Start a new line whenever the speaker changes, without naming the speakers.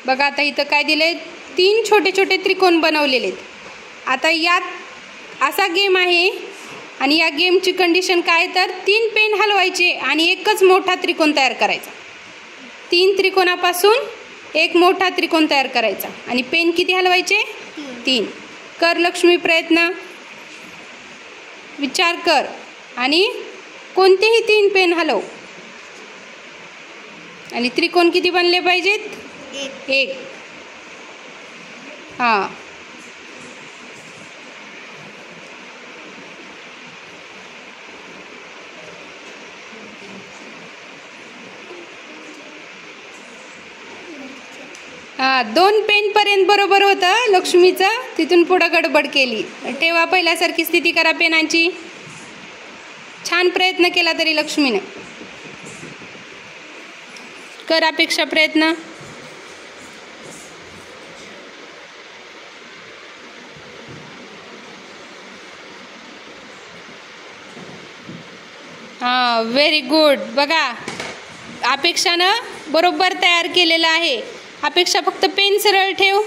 बघा आता इथं काय दिले, 3 छोटे छोटे त्रिकोण बनवलेले आहेत. आता यात असा गेम आहे आणि या गेमची कंडिशन काय तर 3 पेन हलवायचे आणि एकच मोठा त्रिकोण तयार करायचा. 3 त्रिकोणापासून एक मोठा त्रिकोण तयार करायचा आणि पेन किती हलवायचे? 3. कर लक्ष्मी प्रयत्न, विचार कर आणि कोणतेही 3 पेन हलव. आणि त्रिकोण किती बनले पाहिजेत? 1. हां, हां 2 पेनपर्यंत बरोबर होतं लक्ष्मीचं. तिथून पुढं गडबड केली. तेव्हा पहिल्यासारखी स्थिती करा पेनांची. छान प्रयत्न केला तरी लक्ष्मीने. कर अपेक्षा प्रयत्न. हां, व्हेरी गुड. बघा अपेक्षानं बरोबर तयार केलेलं आहे. अपेक्षा फक्त पेन सरळ ठेव.